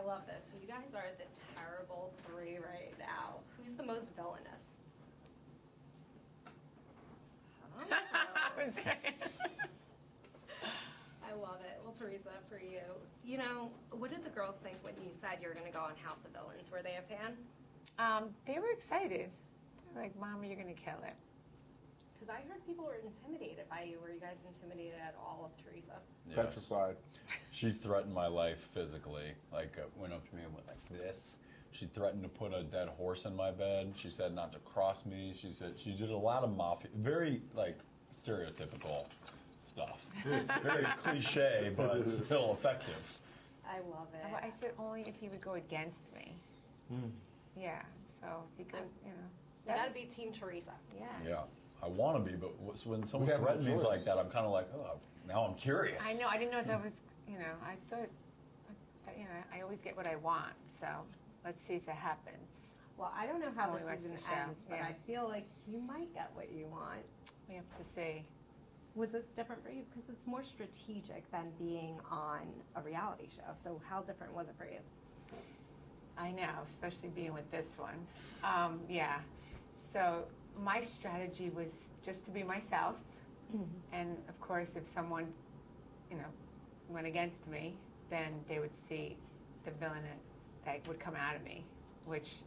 love this. So you guys are the terrible three right now. Who's the most villainous? I was saying. I love it. Well, Teresa, for you, you know, what did the girls think when you said you were going to go on House of Villains? Were they a fan? They were excited. They were like, Mama, you're going to kill it. Because I heard people were intimidated by you. Were you guys intimidated at all of Teresa? Yes. Petrified. She threatened my life physically. Like, went up to me and went like this. She threatened to put a dead horse in my bed. She said not to cross me. She said she did a lot of mafia, very like stereotypical stuff. Very cliche, but still effective. I love it. I said only if he would go against me. Yeah, so if he goes, you know. You got to be Team Teresa. Yes. Yeah, I want to be, but when someone have no threatens me choice. like that, I'm kind of like, oh, now I'm curious. I know. I didn't know that was, you know, I thought, you know, I always get what I want. So let's see if it happens. Well, I don't know how Only the watch season the show, ends, but yeah. I feel like you might get what you want. We have to see. Was this different for you? Because it's more strategic than being on a reality show. So how different was it for you? I know, especially being with this one. Yeah. So my strategy was just to be myself. And of course, if someone, you know, went against me, then they would see the villain that would come out of me, which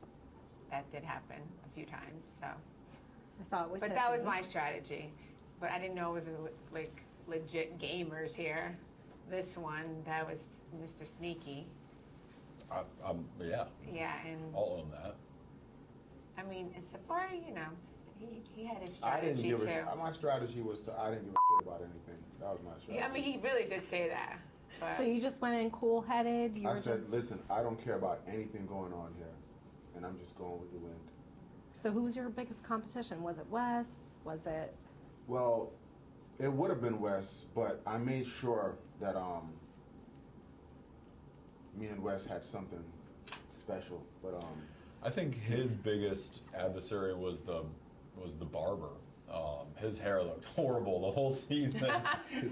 that did happen a few times. So, I saw it with but that was Tiffany. my strategy. But I didn't know it was like legit gamers here. This one, that was Mr. Sneaky. Yeah, Yeah, and I'll own that. I mean, and Safaree, you know, he had his I didn't strategy give too. my strategy was I didn't give a shit about anything. That was my strategy. Yeah, I mean, he really did say that. But So you just went in cool-headed? You I were said, just... listen, I don't care about anything going on here, and I'm just going with the wind. So who was your biggest competition? Was it Wes? Was it... Well, it would have been Wes, but I made sure that me and Wes had something special. But I think his biggest adversary was the barber. His hair looked horrible the whole season,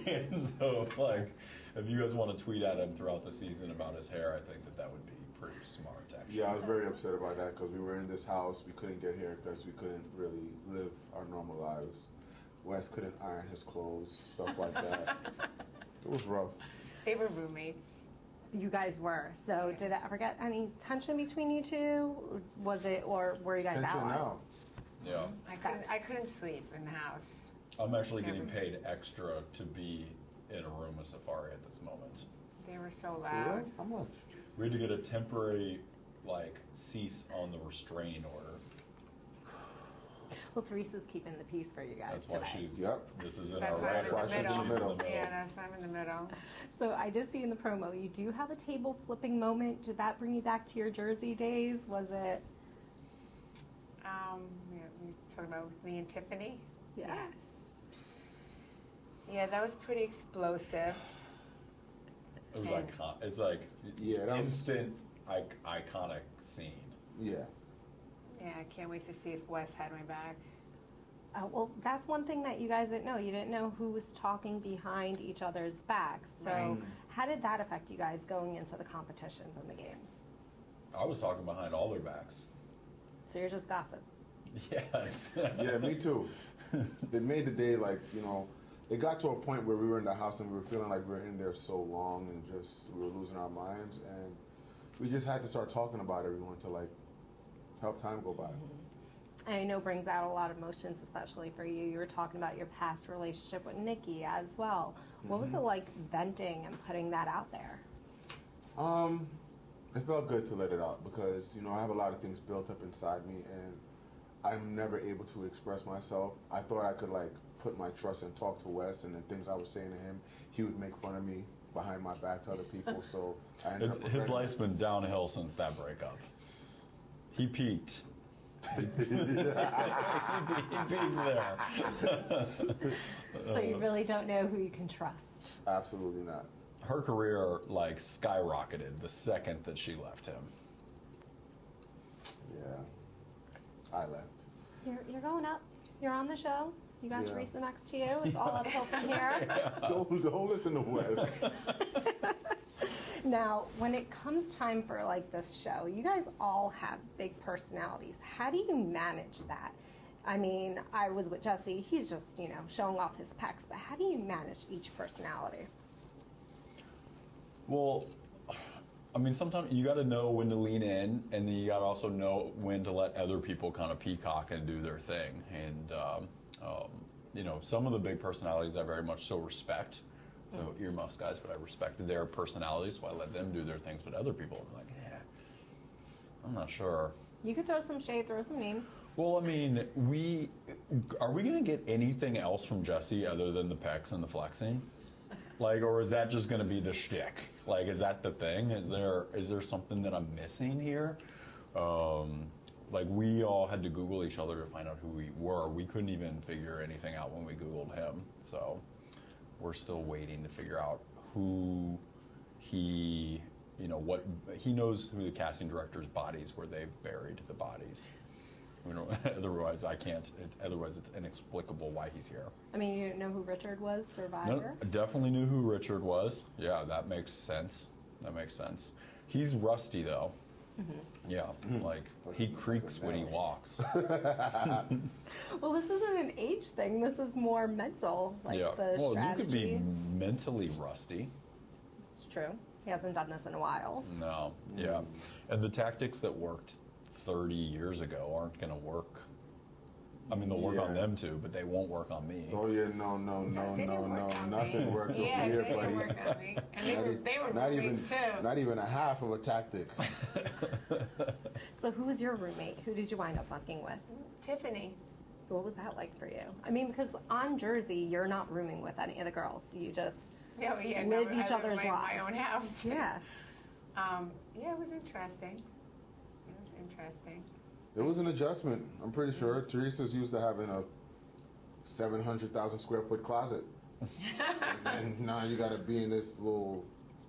and so like, if you guys want to tweet at him throughout the season about his hair, I think that would be pretty smart. Actually, yeah, I was very upset about that because we were in this house, we couldn't get here because we couldn't really live our normal lives. Wes couldn't iron his clothes, stuff like that. It was rough. they were roommates. You guys were. So did it ever get any tension between you two? Was it, or were you guys Tension allies? now. yeah. I couldn't sleep in the house. I'm actually getting paid extra to be in a room with Safaree at this moment. They were so For loud. real? How much? We had to get a temporary like cease on the restraining order. Well, Teresa's keeping the peace for you guys That's why today. she's. Yep. This is in That's our why I'm record. why she's in the She's middle. Yeah, that's why I'm in the middle. So I did see in the promo, you do have a table flipping moment. Did that bring you back to your Jersey days? Was it? You talking about with me and Tiffany? Yeah. Yes. Yeah, that was pretty explosive. It was And- iconic. It's like Yeah, that was- instant iconic scene. Yeah. Yeah, I can't wait to see if Wes had my back. Well, that's one thing that you guys didn't know. You didn't know who was talking behind each other's backs. So Right. how did that affect you guys going into the competitions and the games? I was talking behind all their backs. So you're just gossip. Yes. Yeah, me too. It made the day like, you know, it got to a point where we were in the house and we were feeling like we were in there so long and just we were losing our minds, and we just had to start talking about everyone to like help time go by. And I know brings out a lot of emotions, especially for you. You were talking about your past relationship with Nicki as well. What was it like venting and putting that out there? It felt good to let it out because, you know, I have a lot of things built up inside me and I'm never able to express myself. I thought I could like put my trust and talk to Wes, and the things I was saying to him, he would make fun of me behind my back to other people. So I ended up His life's been downhill since that breakup. He peaked. He peaked there. So you really don't know who you can trust. Absolutely not. Her career like skyrocketed the second that she left him. Yeah, I left. You're going up. You're on the show. You got Yeah. Teresa next to you. It's all uphill from here. Don't listen to Wes. Now, when it comes time for like this show, you guys all have big personalities. How do you manage that? I mean, I was with Jessie. He's just, showing off his pecs. But how do you manage each personality? Well, I mean, sometimes you got to know when to lean in, and then you got to also know when to let other people kind of peacock and do their thing. And some of the big personalities I very much so respect. No earmuffs guys, but I respect their personalities, so I let them do their things. But other people, I'm like, I'm not sure. You could throw some shade, throw some names. Well, I mean, are we going to get anything else from Jessie other than the pecs and the flexing? Like, or is that just going to be the shtick? Like, is that the thing? Is there something that I'm missing here? Like, we all had to Google each other to find out who we were. We couldn't even figure anything out when we Googled him. So we're still waiting to figure out who he, what he knows who the casting director's bodies where they've buried the bodies. Otherwise, I can't. Otherwise, it's inexplicable why he's here. I mean, you know who Richard was, Survivor? No, I definitely knew who Richard was. Yeah, that makes sense. He's rusty, though. Mm-hmm. Yeah, like, he creaks when he walks. Well, this isn't an age thing. This is more mental, the well, strategy. you could be mentally rusty. It's true. He hasn't done this in a while. No, yeah. And the tactics that worked 30 years ago aren't going to work. I mean, they'll work on them too, but they won't work on me. Oh yeah, no, nothing worked over Yeah, here, they buddy. didn't work on me. And they were not roommates even, too. Not even a half of a tactic. So who was your roommate? Who did you wind up fucking with? Tiffany. So what was that like for you? I mean, because on Jersey, you're not rooming with any of the girls. You just live each I other's live in my lives. own house. Yeah. It was interesting. It was an adjustment. I'm pretty sure Teresa's used to having a 700,000 square foot closet, and now you got to be in this little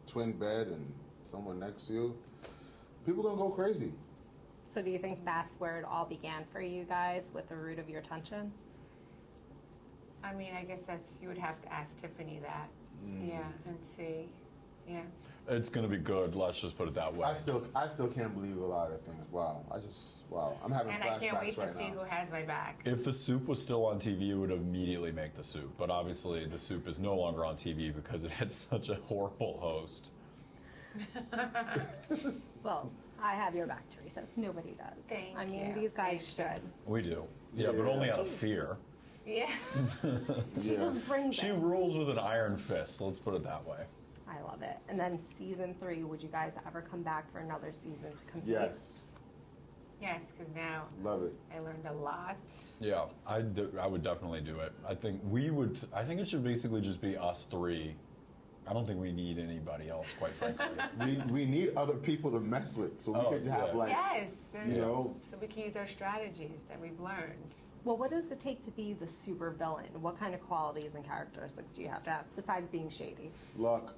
twin bed and someone next to you. People gonna go crazy. So do you think that's where it all began for you guys, with the root of your tension? I mean, I guess you would have to ask Tiffany that. Yeah, and see. Yeah. It's going to be good. Let's just put it that way. I still can't believe a lot of things. Wow. I'm having And flashbacks I can't wait to right see now. who has my back. If the soup was still on TV, it would immediately make the soup. But obviously, the soup is no longer on TV because it had such a horrible host. Well, I have your back, Teresa. Nobody does. Thank I mean, you. these guys Thank should. We do. Yeah, but only out of fear. Yeah. She just brings She it. rules with an iron fist. Let's put it that way. I love it. And then season 3, would you guys ever come back for another season to compete? Yes, Yes, because now love it. I learned a lot. Yeah, I would definitely do it. I think it should basically just be us 3. I don't think we need anybody else, quite frankly. We need other people to mess with, so we could have Yes. And know. so we can use our strategies that we've learned. Well, what does it take to be the super villain? What kind of qualities and characteristics do you have to have, besides being shady? luck.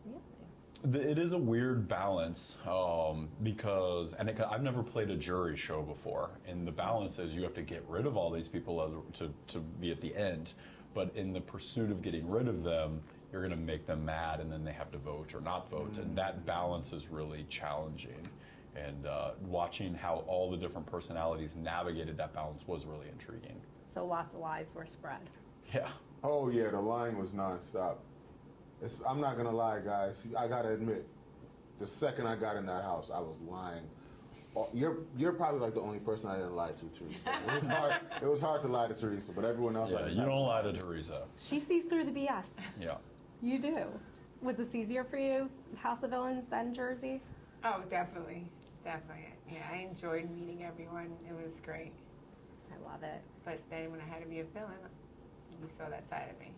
Yeah. It is a weird balance because I've never played a jury show before, and the balance is you have to get rid of all these people to be at the end, but in the pursuit of getting rid of them, you're going to make them mad, and then they have to vote or not vote, and that balance is really challenging. And watching how all the different personalities navigated that balance was really intriguing. So lots of lies were spread. Yeah. Oh yeah, the line was nonstop. I'm not gonna lie, guys. I gotta admit, the second I got in that house, I was lying. You're probably like the only person I didn't lie to, Teresa. It was hard to lie to Teresa, but everyone else. Yeah, you don't lie to Teresa. She sees through the BS. Yeah. You do. Was this easier for you, House of Villains, than Jersey? Oh, definitely. Yeah, I enjoyed meeting everyone. It was great. I love it. But then when I had to be a villain, you saw that side of me.